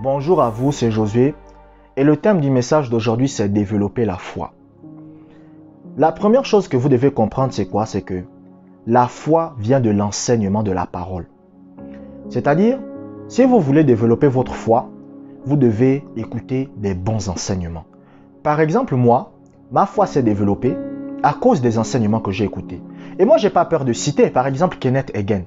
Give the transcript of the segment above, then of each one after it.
Bonjour à vous, c'est Josué et le thème du message d'aujourd'hui c'est développer la foi. La première chose que vous devez comprendre c'est quoi? C'est que la foi vient de l'enseignement de la parole. C'est-à-dire, si vous voulez développer votre foi, vous devez écouter des bons enseignements. Par exemple, moi, ma foi s'est développée à cause des enseignements que j'ai écoutés. Et moi, je n'ai pas peur de citer, par exemple, Kenneth Hagin.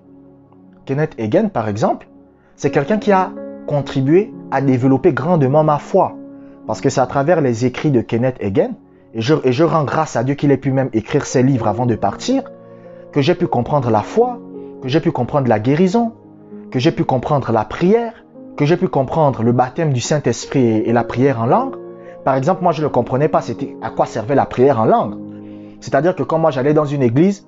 Kenneth Hagin, par exemple, c'est quelqu'un qui a contribué à développer grandement ma foi. Parce que c'est à travers les écrits de Kenneth Hagin, et je rends grâce à Dieu qu'il ait pu même écrire ses livres avant de partir, que j'ai pu comprendre la foi, que j'ai pu comprendre la guérison, que j'ai pu comprendre la prière, que j'ai pu comprendre le baptême du Saint-Esprit et la prière en langue. Par exemple, moi je ne comprenais pas c'était à quoi servait la prière en langue. C'est-à-dire que quand moi j'allais dans une église,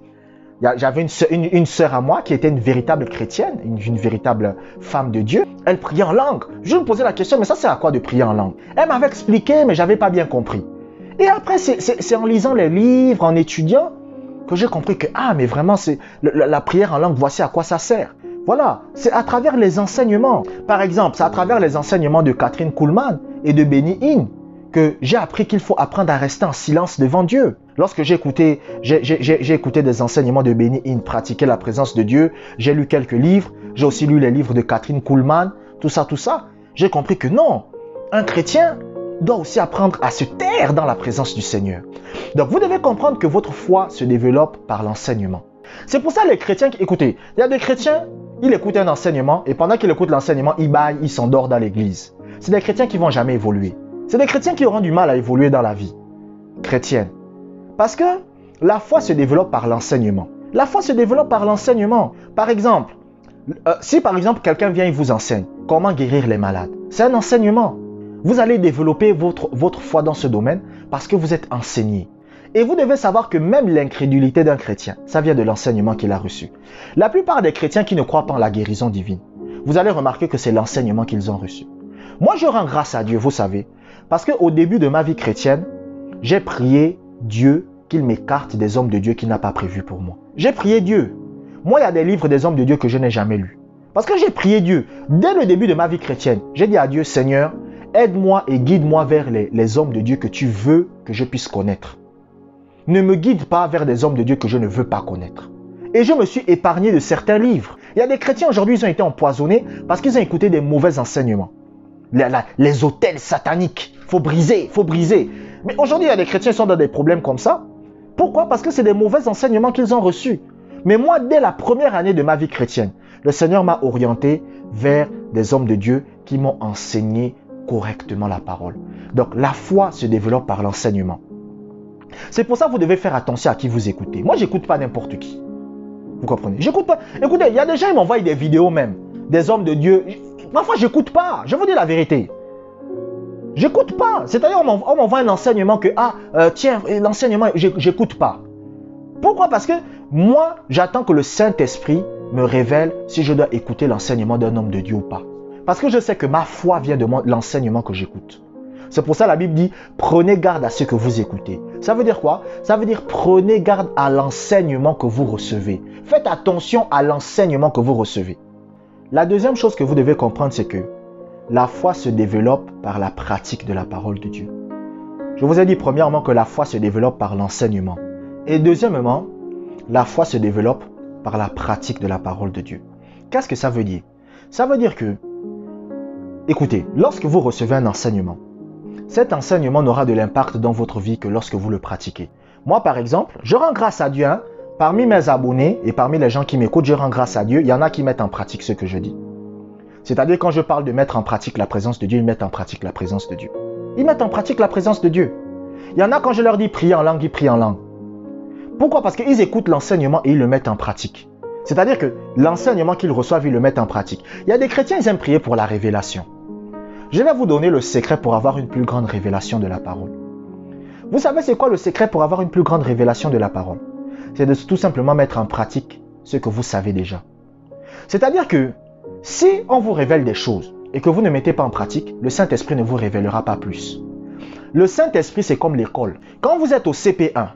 j'avais une sœur à moi qui était une véritable chrétienne, une véritable femme de Dieu. Elle priait en langue. Je me posais la question, mais ça c'est à quoi de prier en langue? Elle m'avait expliqué, mais je n'avais pas bien compris. Et après, c'est en lisant les livres, en étudiant, que j'ai compris que, mais vraiment, c'est la prière en langue, voici à quoi ça sert. Voilà, c'est à travers les enseignements. Par exemple, c'est à travers les enseignements de Kathryn Kuhlman et de Benny Hinn que j'ai appris qu'il faut apprendre à rester en silence devant Dieu. Lorsque j'ai écouté des enseignements de Benny Hinn, pratiquer la présence de Dieu, j'ai lu quelques livres, j'ai aussi lu les livres de Kathryn Kuhlman, tout ça, j'ai compris que non, un chrétien doit aussi apprendre à se taire dans la présence du Seigneur. Donc vous devez comprendre que votre foi se développe par l'enseignement. C'est pour ça les chrétiens, écoutez, il y a des chrétiens, ils écoutent un enseignement et pendant qu'ils écoutent l'enseignement, ils baillent, ils s'endorment dans l'église. C'est des chrétiens qui ne vont jamais évoluer. C'est des chrétiens qui auront du mal à évoluer dans la vie chrétienne. Parce que la foi se développe par l'enseignement. La foi se développe par l'enseignement. Par exemple, si par exemple quelqu'un vient et vous enseigne comment guérir les malades, c'est un enseignement. Vous allez développer votre foi dans ce domaine parce que vous êtes enseigné. Et vous devez savoir que même l'incrédulité d'un chrétien, ça vient de l'enseignement qu'il a reçu. La plupart des chrétiens qui ne croient pas en la guérison divine, vous allez remarquer que c'est l'enseignement qu'ils ont reçu. Moi, je rends grâce à Dieu, vous savez, parce qu'au début de ma vie chrétienne, j'ai prié Dieu qu'il m'écarte des hommes de Dieu qu'il n'a pas prévus pour moi. J'ai prié Dieu. Moi, il y a des livres des hommes de Dieu que je n'ai jamais lus. Parce que j'ai prié Dieu. Dès le début de ma vie chrétienne, j'ai dit à Dieu, Seigneur, aide-moi et guide-moi vers les hommes de Dieu que tu veux que je puisse connaître. Ne me guide pas vers des hommes de Dieu que je ne veux pas connaître. Et je me suis épargné de certains livres. Il y a des chrétiens aujourd'hui, ils ont été empoisonnés parce qu'ils ont écouté des mauvais enseignements. Les autels sataniques, il faut briser. Mais aujourd'hui, il y a des chrétiens qui sont dans des problèmes comme ça. Pourquoi? Parce que c'est des mauvais enseignements qu'ils ont reçus. Mais moi, dès la première année de ma vie chrétienne, le Seigneur m'a orienté vers des hommes de Dieu qui m'ont enseigné correctement la parole. Donc, la foi se développe par l'enseignement. C'est pour ça que vous devez faire attention à qui vous écoutez. Moi, j'écoute pas n'importe qui. Vous comprenez? J'écoute pas. Écoutez, il y a des gens qui m'envoient des vidéos même, des hommes de Dieu. Parfois, j'écoute pas. Je vous dis la vérité. J'écoute pas. C'est-à-dire, on m'envoie un enseignement que, tiens, l'enseignement, j'écoute pas. Pourquoi? Parce que moi, j'attends que le Saint-Esprit me révèle si je dois écouter l'enseignement d'un homme de Dieu ou pas. Parce que je sais que ma foi vient de l'enseignement que j'écoute. C'est pour ça la Bible dit, prenez garde à ce que vous écoutez. Ça veut dire quoi? Ça veut dire prenez garde à l'enseignement que vous recevez. Faites attention à l'enseignement que vous recevez. La deuxième chose que vous devez comprendre, c'est que la foi se développe par la pratique de la parole de Dieu. Je vous ai dit premièrement que la foi se développe par l'enseignement. Et deuxièmement, la foi se développe par la pratique de la parole de Dieu. Qu'est-ce que ça veut dire? Ça veut dire que, écoutez, lorsque vous recevez un enseignement, cet enseignement n'aura de l'impact dans votre vie que lorsque vous le pratiquez. Moi, par exemple, je rends grâce à Dieu. Parmi mes abonnés et parmi les gens qui m'écoutent, je rends grâce à Dieu. Il y en a qui mettent en pratique ce que je dis. C'est-à-dire, quand je parle de mettre en pratique la présence de Dieu, ils mettent en pratique la présence de Dieu. Ils mettent en pratique la présence de Dieu. Il y en a, quand je leur dis prier en langue, ils prient en langue. Pourquoi? Parce qu'ils écoutent l'enseignement et ils le mettent en pratique. C'est-à-dire que l'enseignement qu'ils reçoivent, ils le mettent en pratique. Il y a des chrétiens, ils aiment prier pour la révélation. Je vais vous donner le secret pour avoir une plus grande révélation de la parole. Vous savez c'est quoi le secret pour avoir une plus grande révélation de la parole? C'est de tout simplement mettre en pratique ce que vous savez déjà. C'est-à-dire que si on vous révèle des choses et que vous ne mettez pas en pratique, le Saint-Esprit ne vous révélera pas plus. Le Saint-Esprit, c'est comme l'école. Quand vous êtes au CP1,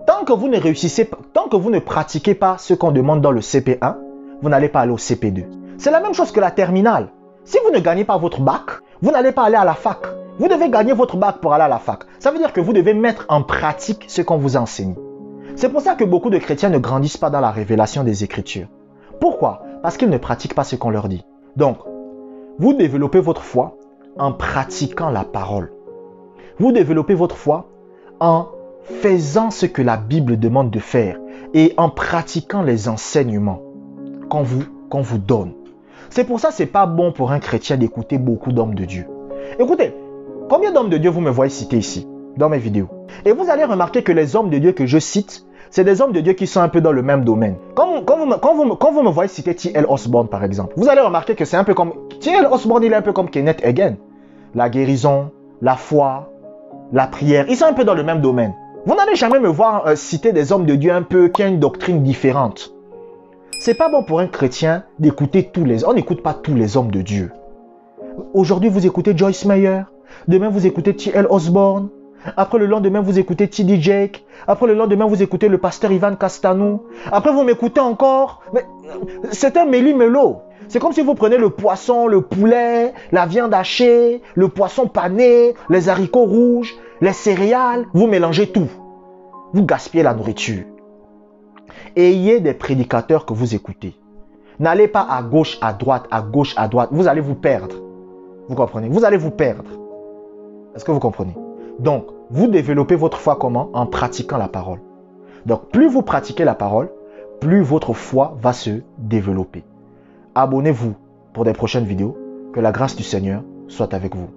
tant que vous ne réussissez, tant que vous ne pratiquez pas ce qu'on demande dans le CP1, vous n'allez pas aller au CP2. C'est la même chose que la terminale. Si vous ne gagnez pas votre bac, Vous n'allez pas aller à la fac. Vous devez gagner votre bac pour aller à la fac. Ça veut dire que vous devez mettre en pratique ce qu'on vous enseigne. C'est pour ça que beaucoup de chrétiens ne grandissent pas dans la révélation des Écritures. Pourquoi? Parce qu'ils ne pratiquent pas ce qu'on leur dit. Donc, vous développez votre foi en pratiquant la parole. Vous développez votre foi en faisant ce que la Bible demande de faire et en pratiquant les enseignements qu'on vous donne. C'est pour ça que ce n'est pas bon pour un chrétien d'écouter beaucoup d'hommes de Dieu. Écoutez, combien d'hommes de Dieu vous me voyez citer ici, dans mes vidéos? Et vous allez remarquer que les hommes de Dieu que je cite, c'est des hommes de Dieu qui sont un peu dans le même domaine. Quand vous me voyez citer T.L. Osborne, par exemple, vous allez remarquer que c'est un peu comme... T.L. Osborne, il est un peu comme Kenneth Hagin. La guérison, la foi, la prière, ils sont un peu dans le même domaine. Vous n'allez jamais me voir citer des hommes de Dieu un peu qui ont une doctrine différente. C'est pas bon pour un chrétien d'écouter tous les... On n'écoute pas tous les hommes de Dieu. Aujourd'hui, vous écoutez Joyce Meyer. Demain, vous écoutez T.L. Osborne. Après le lendemain, vous écoutez T.D. Jakes. Après le lendemain, vous écoutez le pasteur Ivan Castanou. Après, vous m'écoutez encore. Mais c'est un méli-mélo. C'est comme si vous prenez le poisson, le poulet, la viande hachée, le poisson pané, les haricots rouges, les céréales. Vous mélangez tout. Vous gaspillez la nourriture. Ayez des prédicateurs que vous écoutez. N'allez pas à gauche, à droite, à gauche, à droite. Vous allez vous perdre. Vous comprenez? Vous allez vous perdre. Est-ce que vous comprenez? Donc, vous développez votre foi comment? En pratiquant la parole. Donc, plus vous pratiquez la parole, plus votre foi va se développer. Abonnez-vous pour des prochaines vidéos. Que la grâce du Seigneur soit avec vous.